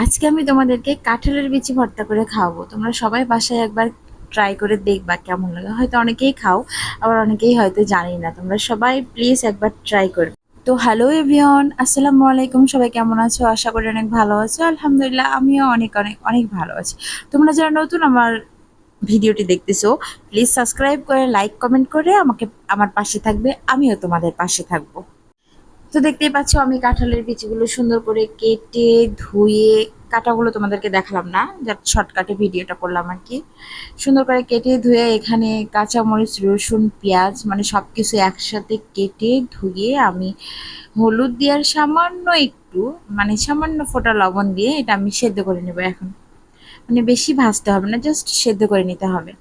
আজকে আমি তোমাদেরকে কাঁঠালের বিচি ভর্তা করে খাওয়াবো। তোমরা সবাই বাসায় একবার ট্রাই করে দেখবা কেমন লাগে। হয়তো অনেকেই খাও, আবার অনেকেই হয়তো জানি না। তোমরা সবাই প্লিজ একবার ট্রাই করবে। তো হ্যালো এভরিওয়ান, আসসালামু আলাইকুম। সবাই কেমন আছো? আশা করি অনেক ভালো আছো। আলহামদুলিল্লাহ, আমিও অনেক অনেক অনেক ভালো আছি। তোমরা যারা নতুন আমার ভিডিওটি দেখতেছো, প্লিজ সাবস্ক্রাইব করে লাইক কমেন্ট করে আমাকে আমার পাশে থাকবে, আমিও তোমাদের পাশে থাকবো। তো দেখতেই পাচ্ছ আমি কাঁঠালের বিচিগুলো সুন্দর করে কেটে ধুয়ে, কাটাগুলো তোমাদেরকে দেখালাম না, জাস্ট শর্টকাটে ভিডিওটা করলাম আর কি। সুন্দর করে কেটে ধুয়ে এখানে কাঁচামরিচ, রসুন, পেঁয়াজ মানে সব কিছু একসাথে কেটে ধুয়ে আমি হলুদ দিয়ে আর সামান্য একটু মানে সামান্য ফোঁটা লবণ দিয়ে এটা আমি সেদ্ধ করে নেবো এখন। মানে বেশি ভাজতে হবে না, জাস্ট সেদ্ধ করে নিতে হবে।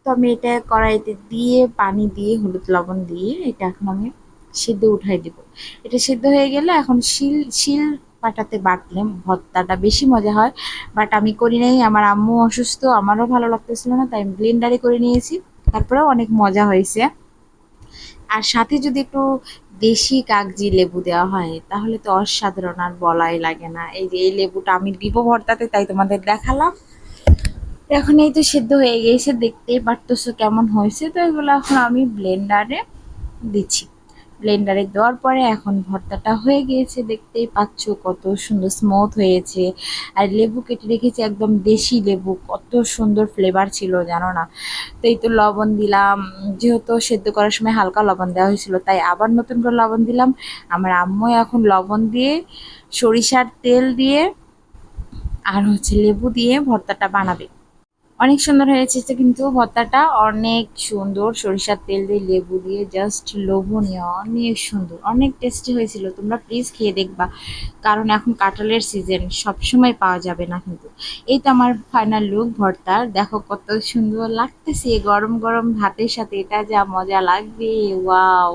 তো আমি এটা কড়াইতে দিয়ে পানি দিয়ে হলুদ লবণ দিয়ে এটা এখন আমি সিদ্ধ উঠাই দিব। এটা সিদ্ধ হয়ে গেলে এখন শিল পাটাতে বাটলে ভর্তাটা বেশি মজা হয়। বাট আমি করি নাই, আমার আম্মু অসুস্থ, আমারও ভালো লাগতেছিল না, তাই আমি ব্লেন্ডারে করে নিয়েছি। তারপরেও অনেক মজা হয়েছে। আর সাথে যদি একটু দেশি কাগজি লেবু দেওয়া হয় তাহলে তো অসাধারণ, আর বলাই লাগে না। এই যে এই লেবুটা আমি দিব ভর্তাতে, তাই তোমাদের দেখালাম। এখন এই তো সেদ্ধ হয়ে গেছে, দেখতেই পারতেছো কেমন হয়েছে। তো এগুলো এখন আমি ব্লেন্ডারে দিচ্ছি। ব্লেন্ডারে দেওয়ার পরে এখন ভর্তাটা হয়ে গিয়েছে, দেখতেই পাচ্ছ কত সুন্দর স্মুথ হয়েছে। আর লেবু কেটে রেখেছি, একদম দেশি লেবু, কত সুন্দর ফ্লেভার ছিল জানো না। তো এই তো লবণ দিলাম, যেহেতু সেদ্ধ করার সময় হালকা লবণ দেওয়া হয়েছিল তাই আবার নতুন করে লবণ দিলাম। আমার আম্মু এখন লবণ দিয়ে, সরিষার তেল দিয়ে আর হচ্ছে লেবু দিয়ে ভর্তাটা বানাবে। অনেক সুন্দর হয়েছে তো, কিন্তু ভর্তাটা অনেক সুন্দর, সরিষার তেল দিয়ে লেবু দিয়ে জাস্ট লোভনীয়, অনেক সুন্দর, অনেক টেস্টি হয়েছিল। তোমরা প্লিজ খেয়ে দেখবা, কারণ এখন কাঁঠালের সিজন, সবসময় পাওয়া যাবে না কিন্তু। এই তো আমার ফাইনাল লুক ভর্তার, দেখো কত সুন্দর লাগতেছে গরম গরম ভাতের সাথে, এটা যা মজা লাগবে, ওয়াও।